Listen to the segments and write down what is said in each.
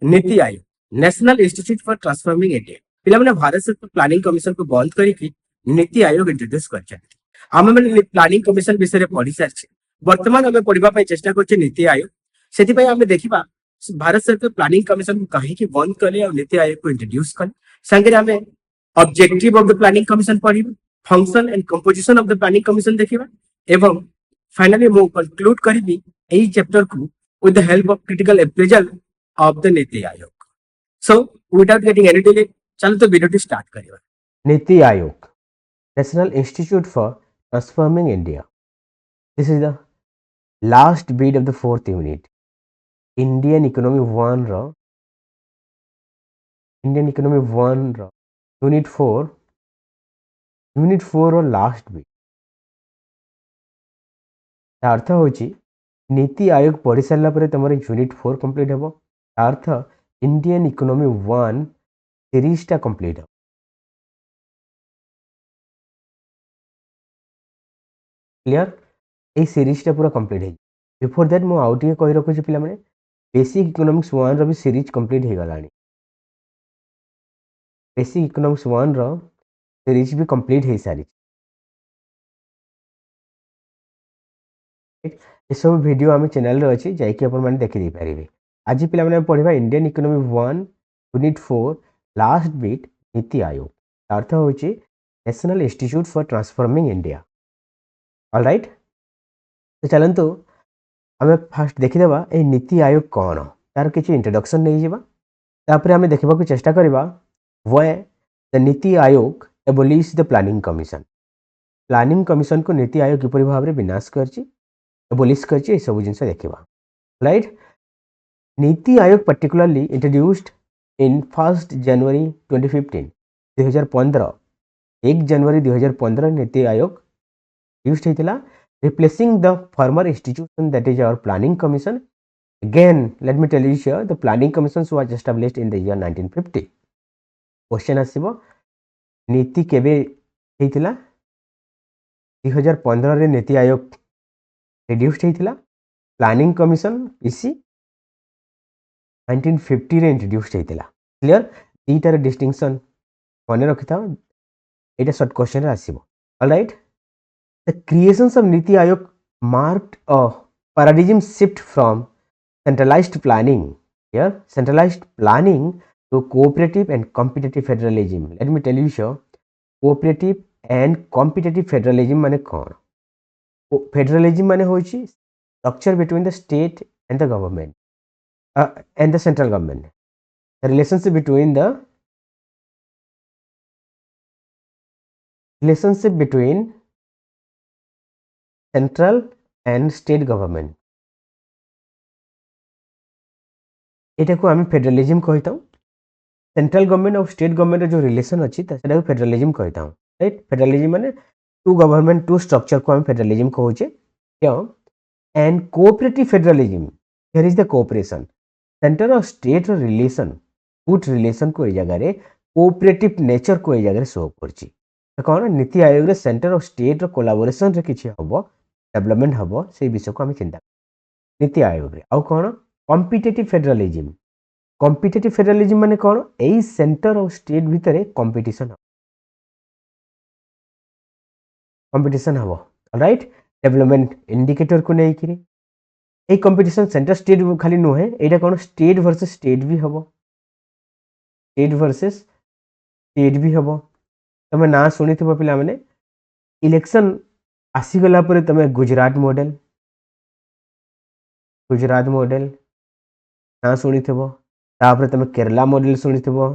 नीति Aayog national institute for transforming India पिलाने भारत सरकार प्लानिंग कमिशन को बंद करके नीति आयोग इंट्रोड्यूस कर आम मैंने प्लानिंग कमिशन विषय पढ़ी सारी बर्तमान आम पढ़ाई चेष्टा कर नीति आयोग से आम देखा भारत सरकार प्लानिंग कमिशन को कहीं बंद कले और नीति आयोग को इंट्रोड्यूस कले सांगे आम objective of the planning commission पढ़ा function and composition of the planning commission देखा एवं फाइनली मु कंक्लूड करी यही चैप्टर को with the help of critical appraisal of the NITI Aayog. So without getting any delay, चलो तो वीडियो स्टार्ट करिए. NITI Aayog national institute for transforming India. This is the last beat of the fourth unit. Indian economy one unit four और last beat. अर्थ होची नीति आयोग पढ़ी सारा पर तुम यूनिट 4 कंप्लीट हे. अर्थ इंडियन इकोनॉमी वन सीरीजटा कंप्लीट हे. क्लियर ये सीरीजटा पूरा कंप्लीट है. बिफोर दैट मु आउ टे कहि रखुची पिला माने बेसिक इकोनॉमिक्स वन रो भी सीरीज कंप्लीट हे गलानी. Basic economics one row series भी कंप्लीट हे सारी. ये सब वीडियो आम चैनल रे अच्छी जाकि आप देखी दे पारे. आज पिला माने पढ़ा Indian economy one unit 4 last beat NITI Aayog. अर्थ होची national institute for transforming India. Alright, तो चलतु आम फास्ट देखीदेवा ये नीति आयोग कौन तार किसी इंट्रोडक्शन नहीं जावा. तापर आम देखा चेष्टा करवा why the NITI Aayog abolish the planning commission. Planning commission को नीति आयोग किपरि भाव में विनाश करछि एबोलिश करछि सब जिनस देखा. Right, NITI Aayog particularly introduced in 1 जनवरी 2015 2015 1 जनवरी 2015 नीति आयोग यूज्ड होता replacing the former institution that is our planning commission. Again let me tell you here the planning commission was established in the year 1950. Question आसीबो नीति केबे हेतिला 2015 रे नीति आयोग रिड्यूस्ड होता. Planning commission PC 1950 रे introduced होता. Clear, दीटार distinction मन रखि था. एटा short question रे आसीबो. Alright, the creations of Niti Aayog marked a paradigm shift from centralized planning to cooperative and competitive federalism. Let me tell you sure, cooperative and competitive federalism माने कौन. Federalism माने होची structure between the state and the government and the central government. The relationship between central and state government. एटा को आम federalism कहता हूँ. Central government और state government जो रिलेशन अच्छी से फेडरलिज्म कहता हूँ. राइट, फेडरलिज्म माने टू गवर्नमेंट टू स्ट्रक्चर को आम फेडरलिज्म कहूचे. क्यों? And cooperative federalism here is the cooperation. Centre और स्टेट रिलेशन गुड रिलेशन को ये जगह कोऑपरेटिव नेचर को ये जगह शो करछि. कौन नीति आयोग रे सेंटर और स्टेट कोलाबोरेशन रे किछि हबो डेवलपमेंट हम से विषय को आम चिंता. नीति आयोग रे आउ कौन कॉम्पिटिटिव फेडरलिज्म. कॉम्पिटिटिव फेडरलिज्म माने कौन यही सेंटर और स्टेट भितर कंपटीशन हम. राइट, डेवलपमेंट इंडिकेटर को लेकिन यही कंपटीशन सेंटर स्टेट खाली नुहे. यहाँ कौन स्टेट वर्सेस स्टेट भी हम. स्टेट वर्सेस स्टेट भी हम. तुम ना शुणी थो पिला माने इलेक्शन आसीगला पर तुम गुजरात मॉडल ना शुणी थो. तापर तुम केरला मॉडल शुणी थो.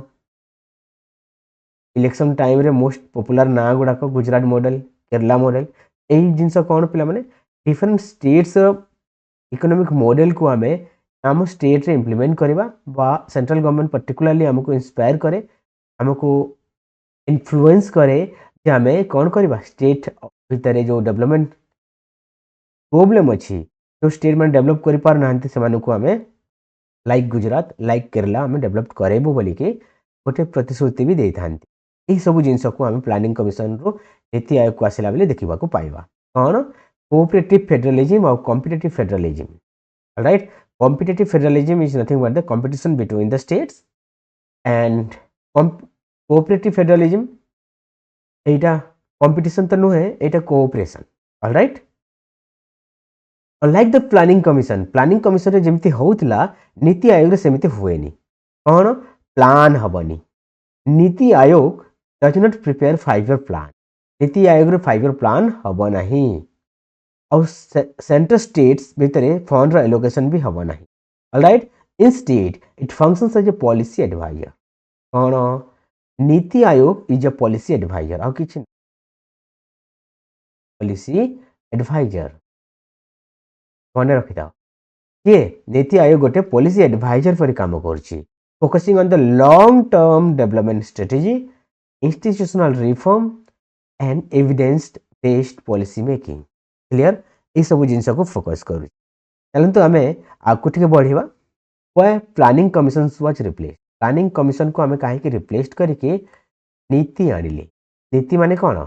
इलेक्शन टाइम रे मोस्ट पॉपुलर ना गुड़ाक गुजरात मॉडल केरला मॉडल. यही जिनस कौन पिला माने डिफरेंट स्टेट्स इकोनॉमिक मॉडल को आम आम स्टेट रे इम्प्लीमेंट करवा बा सेंट्रल गवर्नमेंट पर्टिकुलरली आमको इंस्पायर करे आमको इन्फ्लुएंस करे जे आम कौन करवा स्टेट भितर जो डेवलपमेंट प्रोब्लेम अच्छी जो स्टेट में डेवलप कर पार ना से आम लाइक गुजरात लाइक केरला आम डेवलप करेबू बोलिकी गोटे प्रतिश्रुति भी दे था. यही सब जिनस को आम प्लानिंग कमिशन रो नीति आयोग को आसला बेले देखा पाइबा. कौन कोऑपरेटिव फेडरलिज्म और competitive federalism. Right, Competitive federalism is nothing but the competition between the states, and cooperative federalism Etah competition तो नुहे, एटा cooperation. All right. Unlike the planning commission रे जेमती होउतला नीति आयोग रे सेमिति हुएनी. कौन plan हबनी. NITI Aayog does not prepare 5-year plan. NITI Aayog रे 5-year plan हब नहीं. और central states भितर फंड रो एलोकेशन भी हब नहीं. Alright. Instead it functions as a policy adviser. कौन नीति आयोग इज अ पॉलिसी एडवाइजर. और किछ पॉलिसी एडवाइजर मन रखि दाओ. ये नीति आयोग गोटे पॉलिसी एडवाइजर पर काम करछि, focusing on the long term development strategy, institutional reform and evidence based policy making. Clear. ये सब जिनस को फोकस करू. चलते आम आगे टे बढ़ा. Why planning commission was replace. Planning commission को आम कहीं रिप्लेस करके नीति आनिले. नीति माने कौन.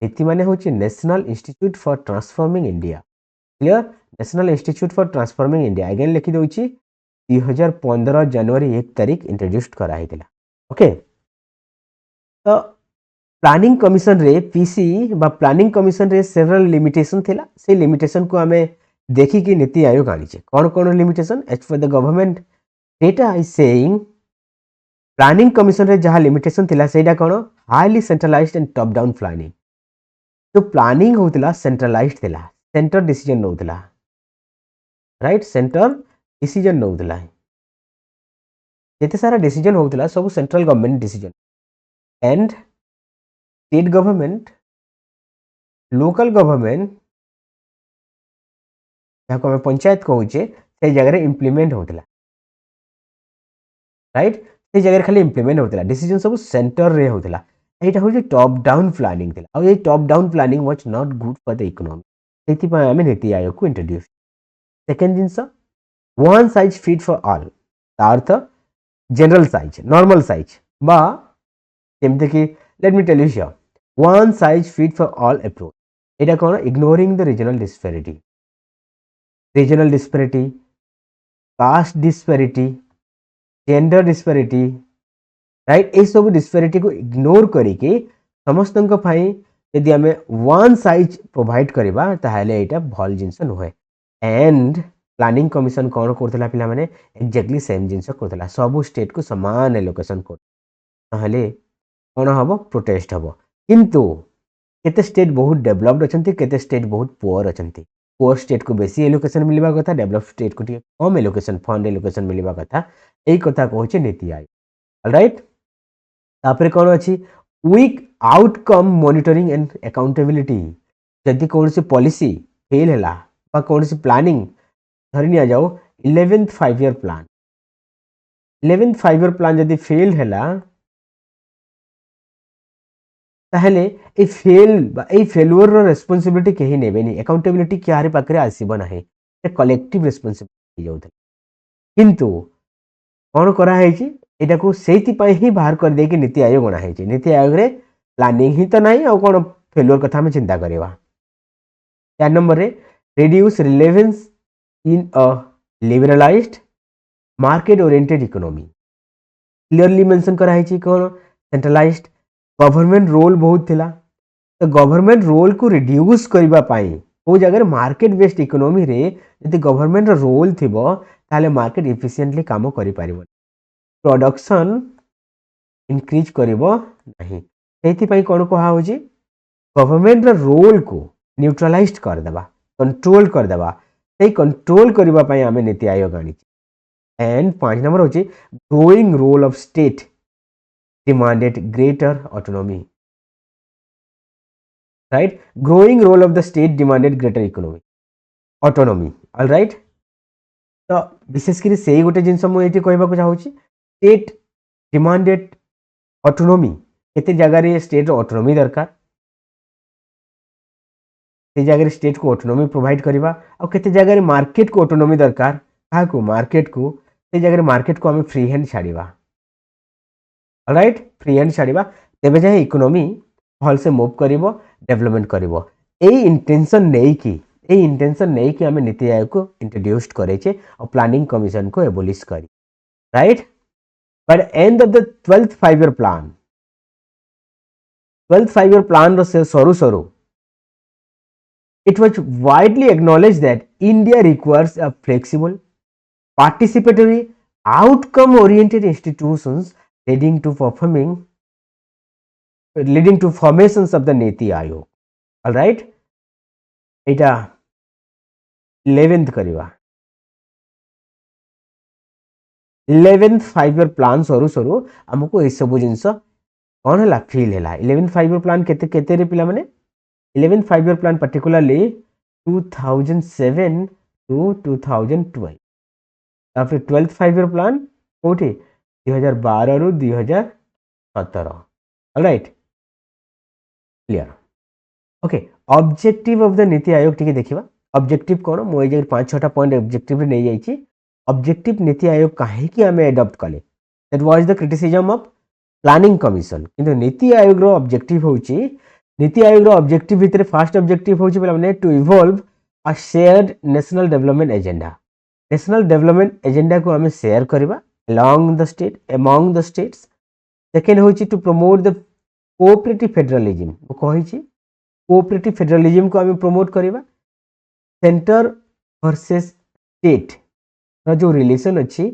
नीति माने हूँ national institute for transforming India. Clear. National institute for transforming India again लिखी दूसरी 2015 जनवरी 1 तारिख इंट्रोड्यूस कराई. ओके. तो प्लानिंग कमिशन रे पीसी बा प्लानिंग कमिशन रे सेवरल लिमिटेशन थिला. से लिमिटेशन को आमे देखी कि नीति आयोग आनी छे. कौन कौन limitation. As for the government data is saying planning commission रे जहाँ लिमिटेशन थिला सेटा कौन highly centralised and top down planning. जो प्लानिंग होतिला सेंट्रलाइज्ड थिला. सेंटर डिसीजन नौतिला. राइट. सेंटर डिसीजन नौतिला. जेते सारा डिसीजन होतिला सब central government decision. And state government local government जहाँ आम पंचायत कहे से जगह इम्प्लीमेंट होता. राइट. से जगह खाली इम्प्लीमेंट होता. डिसीजन सब सेंटर रे होता. यहाँ हूँ टॉप डाउन प्लानिंग. और ये top down planning was not good for the economy. से आम नीति आयोग को इंट्रोड्यूस. सेकेंड जिनस one size fit for all. अर्थ जनरल साइज नॉर्मल साइज बा जमती कि let me tell you here one size fit for all approach. यहाँ कौन ignoring the regional disparity. Regional disparity, caste disparity, gender disparity. Right. ये सब disparity को ignore करके समस्त यदि आम वन साइज प्रोवाइड करवा ताहले एटा भल जिनस नुहे. एंड प्लानिंग कमिशन कौन करथिला पिला माने एक्जेक्टली सेम जिनस करथिला. सब स्टेट को समान एलोकेशन कर ताहले कौन हम प्रोटेस्ट हम. किंतु केते स्टेट बहुत डेवलप्ड अछंती, केते स्टेट बहुत पुअर अछंती. पुअर स्टेट को बेसी एलोकेशन मिलवा कथा, डेवलप स्टेट को कम एलोकेशन फंड एलोकेशन मिलवा कथा. यही कथा कहूँ नीति आयोग. ऑलराइट. तापर कौन अच्छी weak outcome monitoring and accountability. जदि कौन सी पॉलिसी फेल है कौन सी प्लानिंग धरी नि जाओ 11th 5-year plan. 11th 5-year plan जदि फेल है ताहले ए फेलुअर रो रेस्पोंसिबिलिटी कहीं नेबेनी. अकाउंटेबिलिटी क्या पाखे आसब ना. कलेक्टिव रेस्पोंसिबिलिटी जाऊँ. किंतु कौन कराई यहाँ को से ही बाहर कर दे कि नीति आयोग अणाई. नीति आयोग रे प्लानिंग ही तो नहीं और कौन फेलुअर कथा में चिंता करवा. 4 नंबर रे reduce relevance in a liberalised market oriented economy. Clearly mention कराई कौन सेंट्रलाइज्ड गवर्नमेंट रोल बहुत थिला. तो गवर्नमेंट रोल को रिड्यूस करबा पाई वो जगह मार्केट बेस्ड इकोनॉमी रे यदि गवर्नमेंट रोल थिबो ताले मार्केट एफिशिएंटली काम करि पारिबो. प्रोडक्शन इंक्रीज करिबो नहीं. एथि पई कोन कहा होजी गवर्नमेंट रोल को न्यूट्रलाइज कर देबा, कंट्रोल कर देबा. से कंट्रोल करबा पई आमे नीति आयोग आनी. एंड 5 नंबर होची growing role of state demanded greater autonomy. Right. Growing role of the state demanded greater autonomy. All right. तो विशेषकर से गोटे जिनस मुझे कहवाक चाहूँ स्टेट डिमांडेड ऑटोनॉमी. केते जगह स्टेट ऑटोनॉमी दरकार से जगह स्टेट को ऑटोनॉमी प्रोवाइड करवा. और केते जगह मार्केट को ऑटोनॉमी दरकार. क्या को मार्केट को से जगह मार्केट को आम फ्री हैंड छाड़वा. राइट. फ्री हैंड छाड़वा तेज जाए इकोनॉमी भल से मूव कर डेवलपमेंट कर. यही इंटेंशन नहीं कि ए इंटेंशन नहीं कि हमें नीति आयोग को इंट्रोड्यूस करे और प्लानिंग कमीशन को एबोलिश करी, right. By the end of the 12th 5-year plan, 12th 5-year plan रो सरू it was widely acknowledged that India requires a flexible, participatory, outcome-oriented institutions leading to formations of the Niti Ayog. All right, এটা 11th करिवा 11th 5-year plan सरू हमको ए सब जिनस कौन है feel है 11th 5-year plan केते केते रे पिला माने 11th 5-year plan particularly 2007 to 2012 तापर 12th 5-year plan कोठी 2012 रु 2017 alright clear okay objective of the NITI Aayog टिके देखिबा ऑब्जेक्टिव कोन मो ए 5-6टा पॉइंट ऑब्जेक्टिव रे नै जाईची ऑब्जेक्टिव नीति आयोग काहे कि हमें अडॉप्ट कले that was the criticism of planning commission किंतु नीति आयोग रो ऑब्जेक्टिव होची नीति आयोग रो ऑब्जेक्टिव भितर फर्स्ट ऑब्जेक्टिव होची पला माने to evolve a shared national development agenda को हमें शेयर करबा among the states सेकंड होची to promote the cooperative federalism वो कहिची कोऑपरेटिव फेडरलिज्म को हमें प्रमोट करबा सेंटर वर्सेस स्टेट रो जो रिलेशन अछि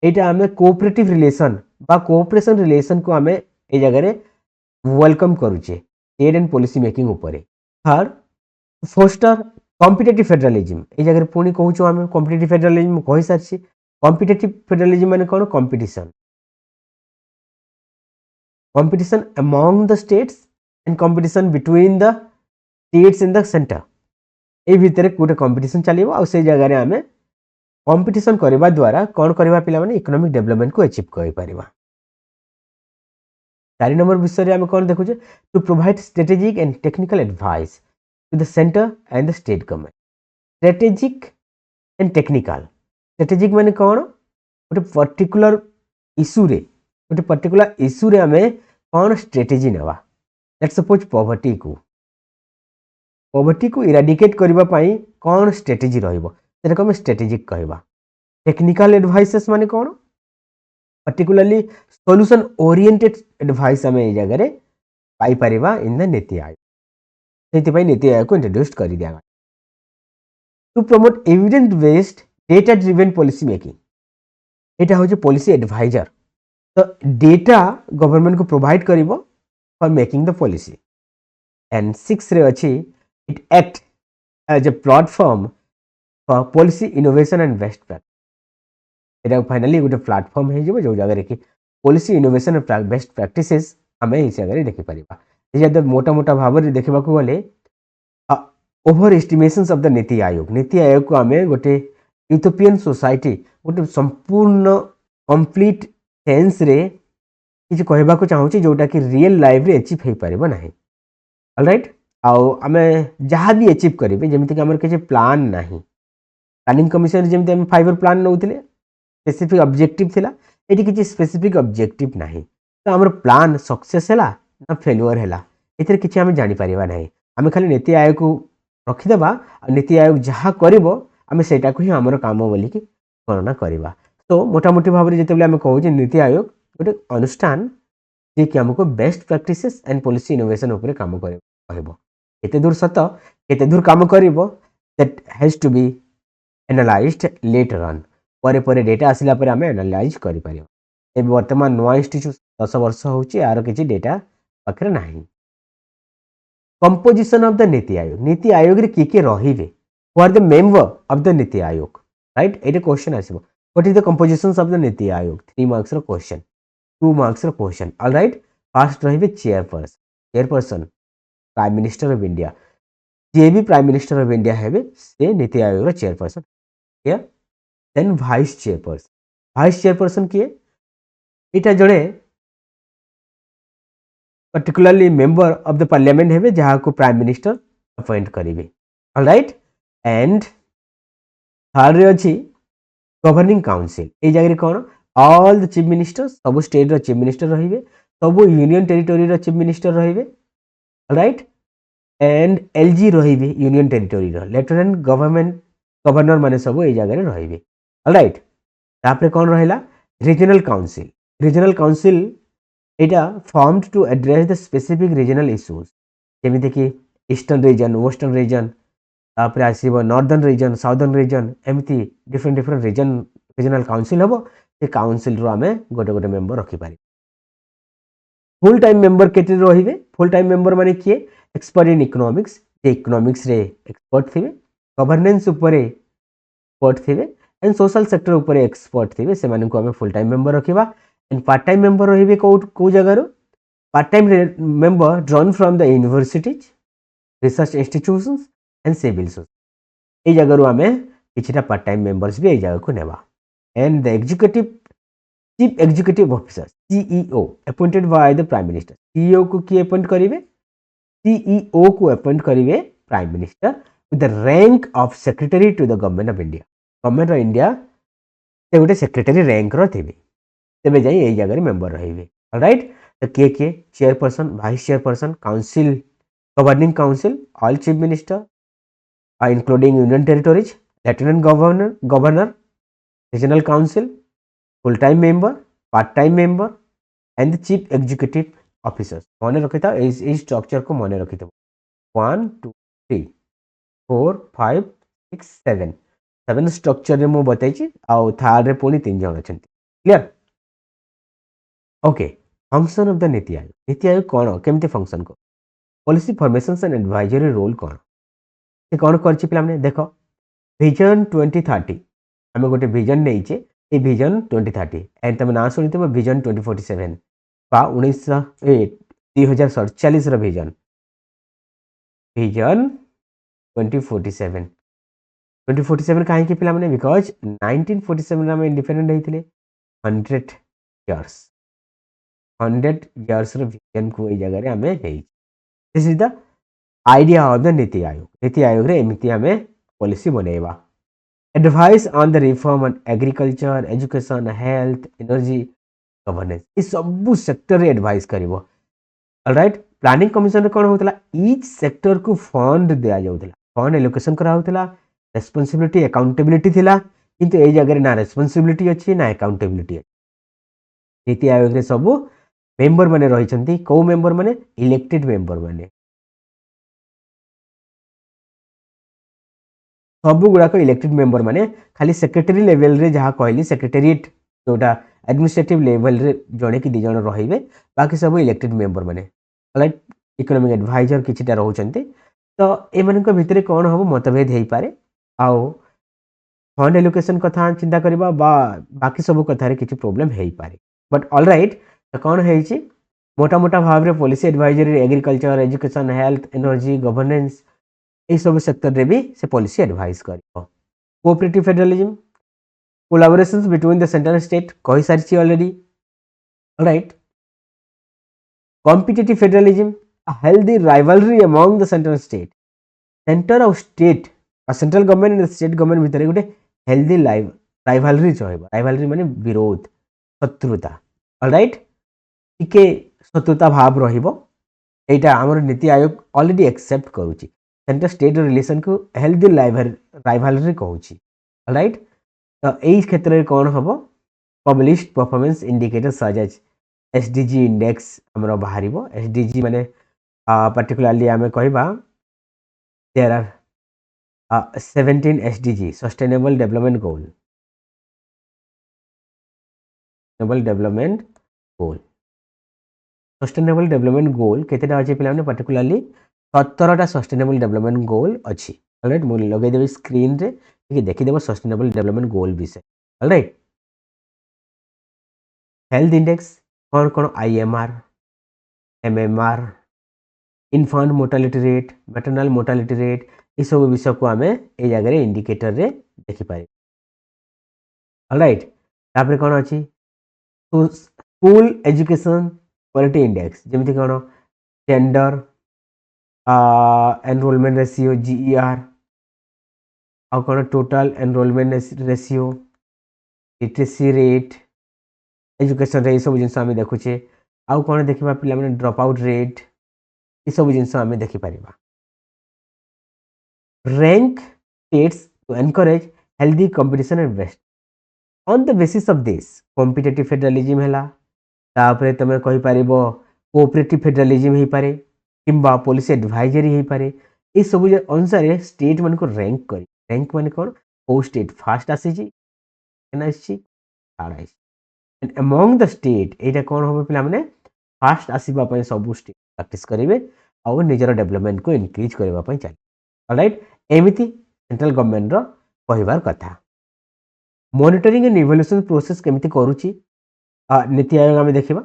एटा हमें कोऑपरेटिव रिलेशन बा कोऑपरेशन रिलेशन को हमें ए जगह रे वेलकम करूचे एड एंड पॉलिसी मेकिंग ऊपर थर्ड फोस्टर कॉम्पिटिटिव फेडरलिज्म ए जगह पुणी कहूँ आम कॉम्पिटिटिव फेडरलिज्म कही सारी कॉम्पिटिटिव फेडरलिज्म माने कौन competition among the states and competition between the states in the centre ए भितर गोटे कंपटीशन चलो आ से जगह आम कंपटीशन करने द्वारा कौन करवा पिला माने इकोनॉमिक डेवलपमेंट को अचीव कर पारिबा 4 नंबर विषय आम कौन देखुचे to provide strategic and technical advice to the centre and the state government strategic and technical strategic माने कौन गोटे पर्टिकुलर इश्यू रे आमे कौन स्ट्रेटेजी नेवा लेट्स सपोज पॉवर्टी को इराडिकेट करबा पई कौन स्ट्रेटेजी रहइबो सेटा को हम स्ट्रेटेजिक कहबा टेक्निकल एडवाइसेस माने कौन पर्टिकुलरली सॉल्यूशन ओरिएंटेड एडवाइस हमें ए जगह रे पाई परिबा इन द नीति आयोग सेति पई नीति आयोग को इंट्रोड्यूस कर दिया to promote evidence based data driven policy making एटा हो पॉलिसी एडवाइजर तो डेटा गवर्नमेंट को प्रोवाइड करिवो for making the policy and 6 रे अछि it act as a platform for policy innovation and best practice एटा फाइनली गोटे प्लेटफॉर्म है जो जगह रे कि policy innovation and best practices हमें इस जगह देखि परिबा जे मोटा मोटा भाव रे देखबा को गले ओवर एस्टिमेशंस ऑफ द नीति आयोग को हमें गोटे यूरोपियन सोसाइटी गोटे संपूर्ण कंप्लीट सेंस रे किसी कहबा को चाहूची जोटा कि रियल लाइफ रे अचीव हो पारिबो नाही ऑलराइट आउ आमे जहाँ भी अचीव करेंगे जमीती कि आमर किसी प्लान नहीं प्लानिंग कमिशन जमी आम 5 ईयर प्लान नौले स्पेसिफिक ऑब्जेक्टिव थिला एटी किसी स्पेसिफिक ऑब्जेक्टिव नहीं तो आमर प्लान सक्सेस हैला ना फेल्युअर हैला एथरे किछि आमे जानि परिबा नाही आमे खाली नीति आयोग को रखिदेबा नीति आयोग जहाँ करिवो आमे सेटा को ही आमर काम बोली कि गणना करबा तो मोटा मोटी भाव में जिते आम कहूँ नीति आयोग गोटे अनुष्ठान जे कि हमको best practices and policy innovation ऊपर काम कहबो केते दूर सत केते दूर काम करिवो that has to be analysed later on परे परे डेटा आसिला परे आमे एनालाइज करि परिबो ए वर्तमान नवा इंस्टीट्यूट 10 वर्ष होची यार किछि डेटा पाखरे नाही composition of the NITI Aayog रे के रहिबे who are the member of the नीति आयोग राइट एटे क्वेश्चन आसीबो what is the composition of the नीति आयोग 3 मार्क्स रो क्वेश्चन 2 मार्क्स रो क्वेश्चन ऑलराइट फर्स्ट रहिबे chairperson prime minister of India जे भी प्राइम मिनिस्टर ऑफ इंडिया हेबे से नीति आयोग रो चेयरपर्सन या देन वाइस चेयरपर्सन किए इटा जड़े particularly member of the parliament हेबे जहाँ को प्राइम मिनिस्टर अपॉइंट करेंगे ऑलराइट एंड थर्ड रे अछि गवर्निंग काउंसिल ए जगह कौन ऑल द चीफ मिनिस्टर सब स्टेट रो चीफ मिनिस्टर रहिबे सब यूनियन टेरिटोरी रो चीफ मिनिस्टर रहिबे ऑलराइट एंड एलजी रहिबे यूनियन टेरिटोरी रो लेफ्टिनेंट गवर्नर माने सब ए जगह रहिबे ऑलराइट तापरे कोन रहिला रीजनल काउंसिल एटा formed to address the specific regional issues जेमिति कि ईस्टर्न रीजन वेस्टर्न रीजन तापरे आसीबो नॉर्दर्न रीजन साउदर्न रीजन एमिति डिफरेंट रीजनल काउंसिल हबो से काउंसिल रो आमे गोटे गोटे मेंबर रखि पारि फुल टाइम मेंबर केते रहिबे फुल टाइम मेंबर माने किए एक्सपर्ट इन इकोनॉमिक्स जे इकोनॉमिक्स रे एक्सपर्ट थिबे गवर्नेंस उपरे एक्सपर्ट थिबे एंड सोशल सेक्टर उपरे एक्सपर्ट थिबे से माने को हमें फुल टाइम मेंबर रखिबा एंड पार्ट टाइम मेंबर रहिबे को जगह रो part time member drawn from the universities research institutions and civil society ए जगह रो हमें किछटा पार्ट टाइम मेंबर्स भी ए जगह को नेबा and the executive chief executive officer CEO appointed by the prime minister CEO को की अपॉइंट करिवे सीईओ को अपॉइंट करिवे prime minister with the rank of secretary to the government of India government of India से गोटे secretary rank रो थिबे तेबे जाई एई जगह मेंबर रहिबे ऑलराइट तो के chairperson vice chairperson council governing council all chief minister including union territories lieutenant governor regional council full time member part time member and the chief executive officers मन रखिता ए structure को मन रखिता 1 2 3 4 5 6 7 7 structure रे मो बताइछि आ third रे पुनी 3 जण अछंती clear okay function of the नीति आयोग कोन केमते फंक्शन को policy formation and advisory role कोन से कोन करछि पिला माने देखो विजन 2030 हमें गोटे विजन नैचे ए विजन 2030 एंड तुम ना शुणी विजन 2047 बा 2047 रो विजन विजन 2047 कहीं पिला माने बिकॉज 1947 में इंडिपेंडेंट होते 100 इयर्स रो विजन को ए जगह रे हमें this is the idea of the NITI Aayog रे एमिति हमें पॉलिसी बनेबा advice on the reform on agriculture education health energy governance ये सब सेक्टर रे एडवाइस करिवो ऑलराइट प्लानिंग कमिशन रे कोन होतला ईच सेक्टर को फंड दिया जाउतला फंड एलोकेशन करा होतला रेस्पोंसिबिलिटी अकाउंटेबिलिटी थिला किंतु ए जगह रे ना रेस्पोंसिबिलिटी अछि ना अकाउंटेबिलिटी अछि नीति आयोग रे सब मेंबर माने रहिसंती को मेंबर माने इलेक्टेड मेंबर माने सब गुड़ाक इलेक्टेड मेंबर माने खाली सेक्रेटरी लेवल रे जहाँ कहली सेक्रेटेरिएट जोटा एडमिनिस्ट्रेटिव लेवल रे जड़े कि 2 जण रहिबे बाकी सब इलेक्टेड मेंबर माने राइट इकोनॉमिक एडवाइजर किछटा रहउचंती तो ए मानक भितरे कोन हबो मतभेद हेई पारे आओ फंड एलोकेशन कथा चिंता करबा बा बाकी सब कथा रे किछि प्रॉब्लम हेई पारे बट ऑलराइट तो कोन हेइछि मोटा मोटा भाव रे policy advisory agriculture education health energy governance ये सब सेक्टर रे भी से पॉलिसी एडवाइस करिवो cooperative federalism collaborations between the central state कहि सारिछि already right competitive federalism a healthy rivalry among the central state center of state a central government and state government भितर गोटे healthy rivalry rivalry माने विरोध शत्रुता alright टिके शत्रुता भाव रहिबो एटा हमर नीति आयोग ऑलरेडी एक्सेप्ट करूची सेंटर स्टेट रिलेशन को हेल्दी राइवलरी कहूची राइट तो यही क्षेत्र में कौन हम published performance indicator such as SDG index हमर बाहर एसडीजी माने पर्टिकुलरली आम कहबा there are 17 SDG sustainable development goal केतेटा अछि पिलाने पर्टिकुलरली 17टा सस्टेनेबल डेवलपमेंट गोल अच्छी ऑलराइट मु लगे देबे स्क्रीन रे ठीक देखि देबो सस्टेनेबल डेवलपमेंट गोल विषय ऑलराइट हेल्थ इंडेक्स कौन कौन IMR MMR infant mortality rate maternal mortality rate ये सब विषय को आमे ए जगह रे इंडिकेटर रे देखि पारे ऑलराइट तापर कौन अछि तो स्कूल एजुकेशन क्वालिटी इंडेक्स जेमिति कौन जेंडर एनरोलमेंट रेशियो जीईआर और कौन total enrolment ratio literacy rate education रे सब जिनस आमे देखुचे आउ कौन देखिबा पिला माने ड्रॉप आउट रेट ये सब जिनस आमे देखि परिबा rank states to encourage healthy competition and best on the basis of this competitive federalism ହେଲା ତାପରେ ତମେ କହିପାରିବ କୋଅପରେଟିଭ ଫେଡeralism ହେଇପାରେ କିମ୍ବା ପଲିସି ଆଡଭାଇଜରୀ ହେଇପାରେ এই ସବୁ ଅନୁସାରେ ଷ୍ଟେଟ୍ ମାନଙ୍କୁ ରାଙ୍କ କରି ରାଙ୍କ ମାନେ କ'ଣ କୋଉ ଷ୍ଟେଟ୍ ଫାଷ୍ଟ ଆସିଛି ସେକେଣ୍ଡ ଆସିଛି ଥାର୍ଡ ଆସିଛି and among the state ଏଇଟା କ'ଣ ହବ ପିଲାମାନେ ଫାଷ୍ଟ ଆସିବା ପାଇଁ ସବୁ ଷ୍ଟେଟ୍ ପ୍ରାକ୍ଟିସ କରିବେ ଆଉ ନିଜର ଡେଭଲପମେଣ୍ଟକୁ ଇନକ୍ରିଜ କରିବା ପାଇଁ ଚାଲିବେ ଅଲରାଇଟ୍ ଏମିତି ସେଣ୍ଟ୍ରାଲ ଗଭର୍ଣ୍ଣମେଣ୍ଟର କହିବାର କଥା ମନିଟରିଂ ଆଣ୍ଡ ଇଭାଲୁଏସନ ପ୍ରୋସେସ କେମିତି କରୁଛି ନୀତି ଆୟୋଗ ଆମେ ଦେଖିବା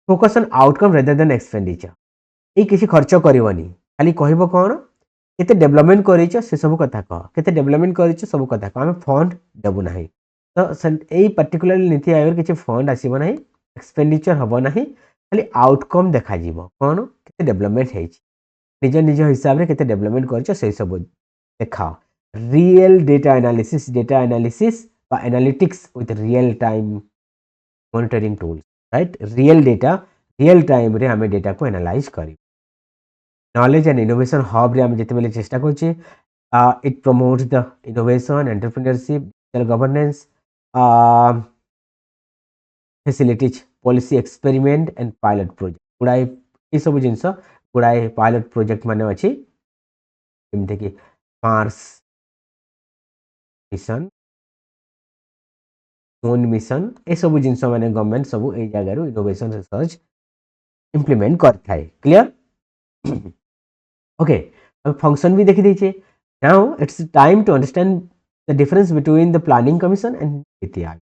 focus on outcome rather than expenditure ଏଇ କିଛି ଖର୍ଚ୍ଚ କରିବନି ଖାଲି କହିବ କ'ଣ କେତେ ଡେଭଲପମେଣ୍ଟ କରିଛ ସେସବୁ କଥା କହ କେତେ ଡେଭଲପମେଣ୍ଟ କରିଛ ସବୁ କଥା କହ ଆମେ ଫଣ୍ଡ ଦେବୁ ନାହିଁ ତ ଏଇ ପାର୍ଟିକୁଲାର ନୀତି ଆୟୋଗରେ କିଛି ଫଣ୍ଡ ଆସିବ ନାହିଁ ଏକ୍ସପେଣ୍ଡିଚର ହେବ ନାହିଁ ଖାଲି ଆଉଟକମ୍ ଦେଖାଯିବ କ'ଣ କେତେ ଡେଭଲପମେଣ୍ଟ ହେଇଛି ନିଜ ନିଜ ହିସାବରେ କେତେ ଡେଭଲପମେଣ୍ଟ କରିଛ ସେସବୁ ଦେଖାଅ ରିଏଲ ଡେଟା ଆନାଲିସିସ୍ বা analytics with real time monitoring tools right real time रे हमें डेटा को एनालाइज करी नॉलेज एंड इनोवेशन हब रे हम जेते बेले चेष्टा करछे it promotes the innovation entrepreneurship digital governance facilities policy experiment and pilot project गुड़ाए ये सब जिनस गुड़ाए पायलट प्रोजेक्ट माने अछि जेमते कि मार्स मिशन मून मिशन ए सब जिनस माने गवर्नमेंट सब ए जगह रो इनोवेशन रिसर्च इंप्लीमेंट करता है क्लियर ओके अब फंक्शन भी देखि दीजिए now it's time to understand the difference between the planning commission and NITI Aayog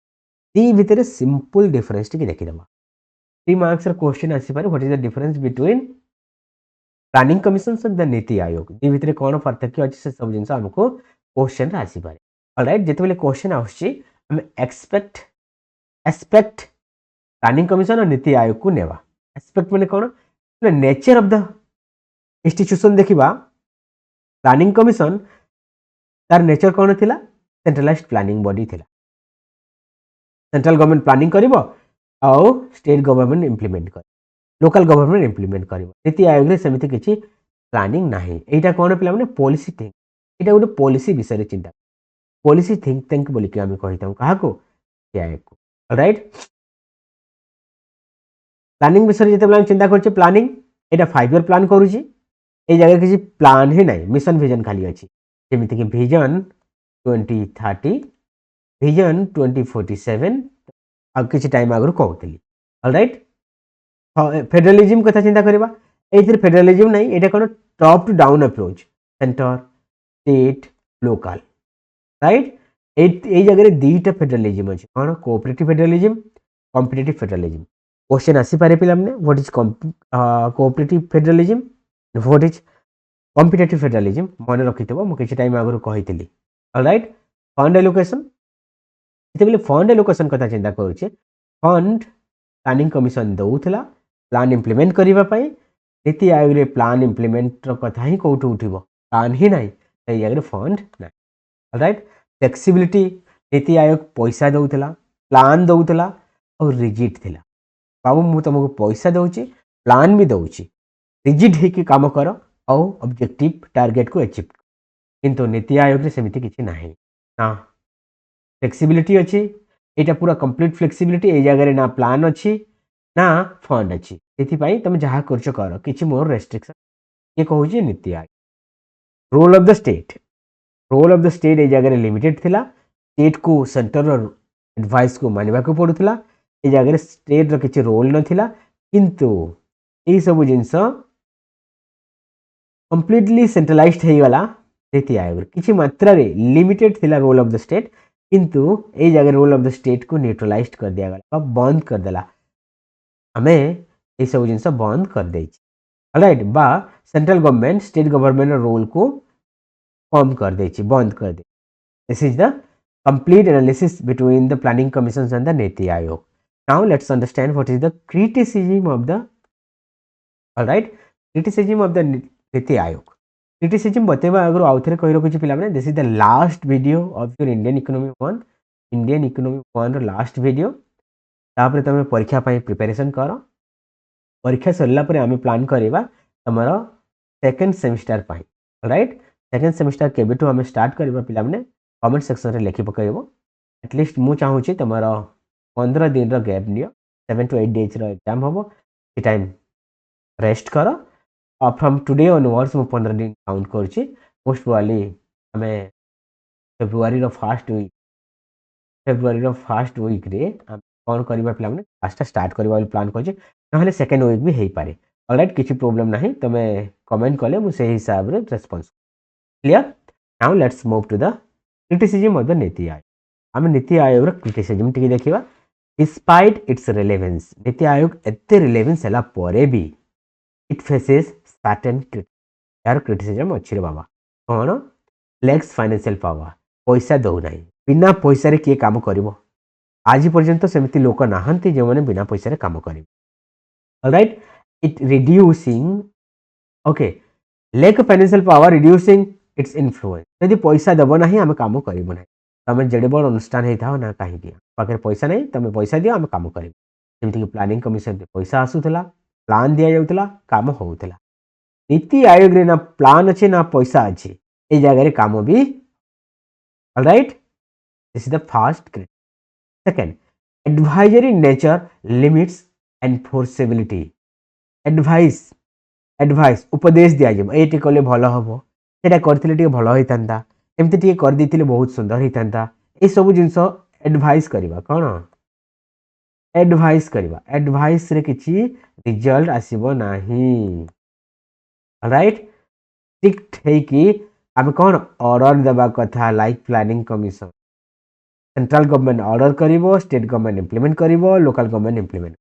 दी भितर सिंपल डिफरेंस टी देखि दबा 3 मार्क्स र क्वेश्चन आसी पारे what is the difference between planning commission and the नीति आयोग दी भितर कोन पार्थक्य अछि से सब जिंस हमको क्वेश्चन रे आसी पारे ऑलराइट जेते बेले क्वेश्चन आउछि हम एस्पेक्ट प्लानिंग कमिशन और नीति आयोग को नेवा एस्पेक्ट माने कोन नेचर ऑफ द इंस्टीट्यूशन देखिबा प्लानिंग कमिशन तार नेचर कोन थिला सेंट्रलाइज्ड प्लानिंग बॉडी थिला सेंट्रल गवर्नमेंट प्लानिंग करिवो आउ स्टेट गवर्नमेंट इंप्लीमेंट कर local government implement करिवो NITI Aayog रे समिति किछि प्लानिंग नाही एटा कोन पिला माने पॉलिसी थिंक एटा गोटे पॉलिसी विषय रे चिंता पॉलिसी थिंक टैंक बोली कि हम कहिताऊ काहा को आयोग को ऑलराइट प्लानिंग विषय जेते बेला चिंता करछे प्लानिंग एटा 5 ईयर प्लान करूची ए जगह किसी प्लान ही नहीं मिशन विजन खाली अच्छी जमीती कि विजन 2030 विजन 2047 अब किसी टाइम आगु कहूली ऑलराइट फेडरलिज्म कथा चिंता करबा एथि फेडरलिज्म नहीं एटा कोन top to down approach centre state local right ए जगह दीटा फेडरलिज्म अछि कोन cooperative federalism competitive federalism question आसी पारे पिला हमने what is cooperative federalism what is competitive federalism मन रखिथबो मु किछि टाइम आगु कहितली ऑलराइट फंड एलोकेशन इते फंड एलोकेशन कथा चिंता करूचे फंड प्लानिंग कमिशन दउथला प्लान इंप्लीमेंट करिवा पई नीति आयोग रे प्लान इंप्लीमेंट रो कथा ही कोठु उठिबो प्लान ही नाही ए जगह फंड नाही ऑलराइट फ्लेक्सिबिलिटी नीति आयोग पैसा दउथला प्लान दउथला और रिजिड थिला बाबू मु तुमको पैसा दउची प्लान भी दउची रिजिड है कि काम कर और ऑब्जेक्टिव टारगेट को अचीव किंतु नीति आयोग रे सेमिति किछि नाही ना फ्लेक्सिबिलिटी अछि एटा पूरा कंप्लीट फ्लेक्सिबिलिटी ए जगह रे ना प्लान अछि ना फंड अछि एथि पई तुम जहा करछ कर किछि मोर रेस्ट्रिक्शन ये कहूची NITI Aayog role of the state A जगह रे लिमिटेड थिला स्टेट को सेंटर एडवाइस को मानिबा को पडुथिला ए जगह रे स्टेट रो किछि रोल नथिला किंतु ए सब जिंस कंप्लीटली सेंट्रलाइज्ड हो गला नीति आयोग किसी मात्रा रे लिमिटेड थिला रोल ऑफ द स्टेट किंतु ए जगह रोल ऑफ द स्टेट को न्यूट्रलाइज्ड कर दिया गला बंद कर देला हमें ए सब जिंस बंद कर देछि ऑलराइट बा central government state government role को कम कर देछि बंद कर दे this is the complete analysis between the planning commission and the नीति Aayog now let's understand what is the criticism of the alright criticism of the नीति आयोग क्रिटिसिज्म बतेबा अगर आउ थे कहि रखुची पिला माने this is the last video of your Indian economy 1 रो लास्ट वीडियो तापर तमे परीक्षा पई प्रिपरेशन करो परीक्षा सरला परे आमे प्लान करबा तमरो सेकंड सेमेस्टर पई राइट सेकेंड सेमिस्टर केबेठू आम स्टार्ट करवा पिला माने कमेंट सेक्शन रे लिखि पकाइबो एटलिस्ट मु चाहूची तुमर 15 दिन रो गैप नियो 7 to 8 डेज रो एग्जाम हबो ए टाइम रेस्ट करो और फ्रॉम टुडे ऑनवर्ड्स मु 15 दिन काउंट करची मोस्ट प्रोबब्ली हमें फेब्रुआरी फर्स्ट वीक रे हम कौन करवा पिला माने क्लास स्टार्ट करवा वाली प्लान करछे नहले सेकेंड वीक भी हेई पारे ऑलराइट किछि प्रॉब्लम नाही तमे कमेंट कले मु सेही हिसाब रे response clear now let's move to the criticism of the नीति आयोग हम नीति आयोग रो क्रिटिसिज्म टिके देखिबा despite it's relevance NITI Aayog एते रिलेवेंस हला परे भी इट फेसेस सर्टेन यार क्रिटिसिज्म अच्छी रे बाबा कौन लैक्स फाइनेंशियल पावर पैसा दौ नाही बिना पैसा रे के काम करिवो आज पर्यंत सेमती लोक नाहंती जे माने बिना पैसा रे काम करिवो alright it reducing okay lack financial power reducing its influence यदि पैसा दब नाही आम काम करिवो नाही तमे जेडे बड़ अनुष्ठान हेता ना काहे दिया पाखे पैसा नहीं तमे पैसा दियो आम काम करिवो जेमती कि प्लानिंग कमिशन पैसा आसुथला प्लान दिया जाउथला काम होउथला नीति आयोग रे ना प्लान अच्छे ना पैसा अच्छे ए जगह रे काम भी alright this is the first क्रिट second advisory nature limits enforceability advice उपदेश दिया जाब एटी कले भल हम सेटा करथिले टिके भल होइतांता एमती टिके कर दिथिले बहुत सुंदर होइतांता ए सब जिंस एडवाइस करबा कोन एडवाइस करबा एडवाइस रे किछि रिजल्ट आसीबो नाही राइट स्ट्रिक्ट है कि आम कौन ऑर्डर देवा कथा like planning commission central government order करिवो स्टेट गवर्नमेंट इम्प्लीमेंट करिवो लोकल गवर्नमेंट इम्प्लीमेंट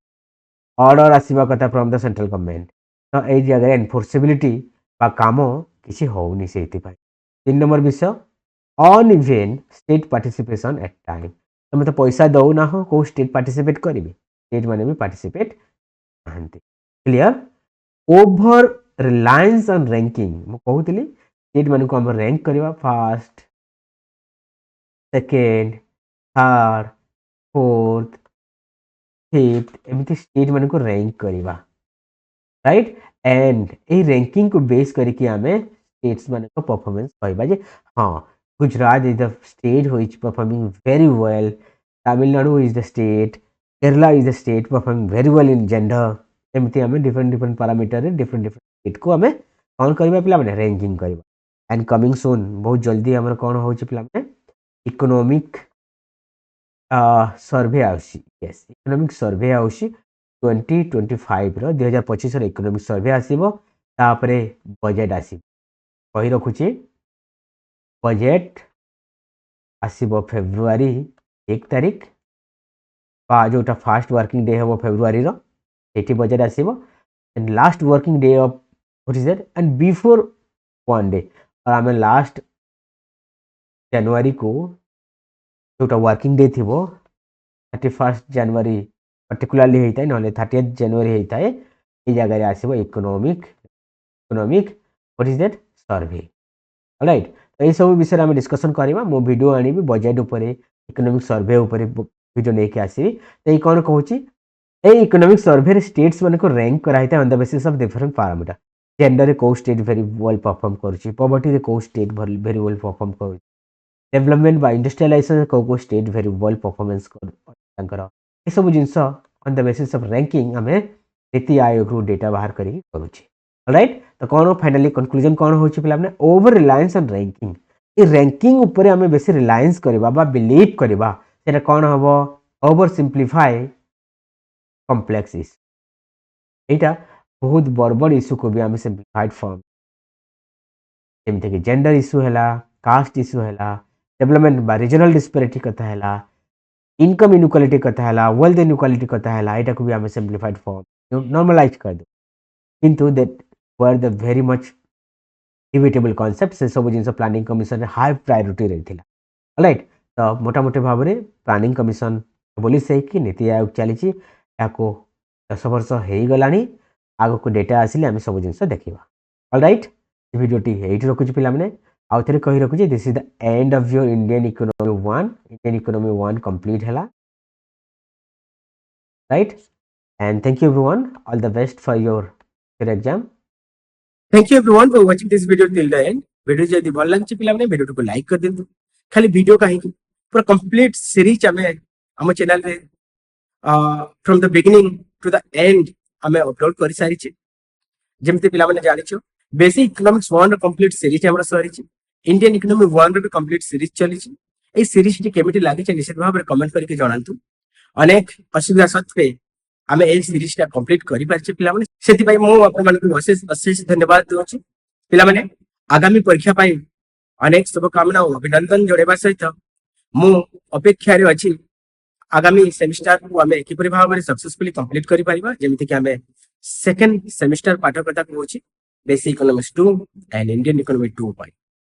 ऑर्डर आसीबा कथा फ्रॉम द सेंट्रल गवर्नमेंट तो ए जगह एनफोर्सेबिलिटी बा काम किसी होउनी सेति पाई 3 नंबर विषय uneven state participation at time तुम तो पैसा दौ ना हो को स्टेट पार्टिसिपेट करिवे स्टेट माने भी पार्टिसिपेट नाहंती clear over reliance on ranking मु कहूली स्टेट मानक हम रैंक करवा first second third fourth fifth एमती स्टेट मानक रैंक करवा राइट एंड ए रैंकिंग को बेस करके आमे स्टेट्स मानक परफॉर्मेंस कहबा जे हां Gujarat is the state which performing very well Tamil Nadu is the state Kerala is the state performing very well in gender एमती आमे डिफरेंट पैरामीटर रे डिफरेंट स्टेट को आमे कौन करबा पिला माने रैंकिंग करबा एंड कमिंग सून बहुत जल्दी हमर कौन होची पिला माने इकोनॉमिक सर्वे आउसी यस इकोनॉमिक सर्वे आउसी 2025 रो 2025 रो इकोनॉमिक सर्वे आसीबो तापरे बजट आसीबो कहि रखुची बजट आसीबो फेब्रुआरी 1 तारिख बा जोटा फर्स्ट वर्किंग डे हबो फेब्रुआरी रो एटी बजट आसीबो and last working day of what is that and before one day और आम लास्ट जनवरी को जोटा वर्किंग डे थी 31 जनवरी पर्टिकुलरली होता है ना 30 जनवरी होता है ये जगह आसो economic what is that survey right तो ये सब विषय में डिस्कशन करवा मो वीडियो आनी बजेट उपर इकोनॉमिक सर्वे उपर वीडियो लेके आसवि तो ये कौन कहूँ ये इकोनॉमिक सर्वे स्टेट्स मान को रैंक कराई on the basis of different parameter gender को स्टेट वेरी वेल परफॉर्म करुच्ची पॉवर्टी रे को स्टेट वेरी वेल परफॉर्म कर डेवलपमेंट बा इंडस्ट्रियलाइजेशन को स्टेट वेरी वेल परफॉर्मेंस कर ये सब जिनस on the basis of ranking आम नीति आयोग रू डेटा बाहर करी करुच्ची राइट तो कौन फाइनली कंक्लूजन कौन होची पिला माने ओवर रिलायंस ऑन रैंकिंग ये रैंकिंग ऊपर आम बेसी रिलायंस करबा बा बिलीव करबा सेटा कौन हबो ओवर सिंप्लीफाई कॉम्प्लेक्स इश्यू एटा बहुत बड़ इश्यू को भी आम सिंप्लीफाइड फॉर्म जमते कि जेंडर इश्यू है कास्ट इश्यू है डेवलपमेंट बा रीजनल डिस्पेरिटी कथा है इनकम इनइक्वालिटी कथा है वेल्थ इनइक्वालिटी कथा है यहाँ को भी आम सिंप्लीफाइड फॉर्म नॉर्मलाइज कर दो किंतु that were the very much debatable concept से सब जिन प्लानिंग कमिशन हाई प्रायोरिटी रही है राइट तो मोटामोटी भाव में प्लानिंग कमिशन बोली से कि नीति आयोग चली 10 वर्ष हो गला आग को डेटा आसिले आम सब जिन देखा राइट भिडियोटी ये रखुच्छी पे आउ थे कही रखुच्छी this is the end of your Indian economy 1 complete है right and thank you everyone all the best for your exam Thank you everyone for watching this video till the end. Video जदि भल लगे पिला video को like कर दिंतु खाली video कहीं पूरा कंप्लीट सीरीज आम आम चैनल रे from the beginning to the end आम अपलोड कर सारी जमती पिला जानिछ बेसिक इकोनॉमिक्स 1 रो कंप्लीट सीरीज हमर सरी इंडियन इकोनॉमी 1 रो कंप्लीट सीरीज चली ए सीरीज टी केमिति लागि निश्चित भाव कमेंट करके जणांतु अनेक असुविधा सत्वे आम ए सीरीज टा कंप्लीट करि पारछे पिला माने सेति पई मो आपन मानकु अशेष अशेष धन्यवाद दोछि पिला माने आगामी परीक्षा पई अनेक शुभकामना और अभिनंदन जोड़ेबा सहित मु अपेक्षा रे अछि आगामी सेमिस्टर को आम किपरि भाव में सक्सेसफुली कंप्लीट करि परिबा जेमिति कि आम सेकंड सेमिस्टर पाठकता को basic economics 2 and Indian economy 2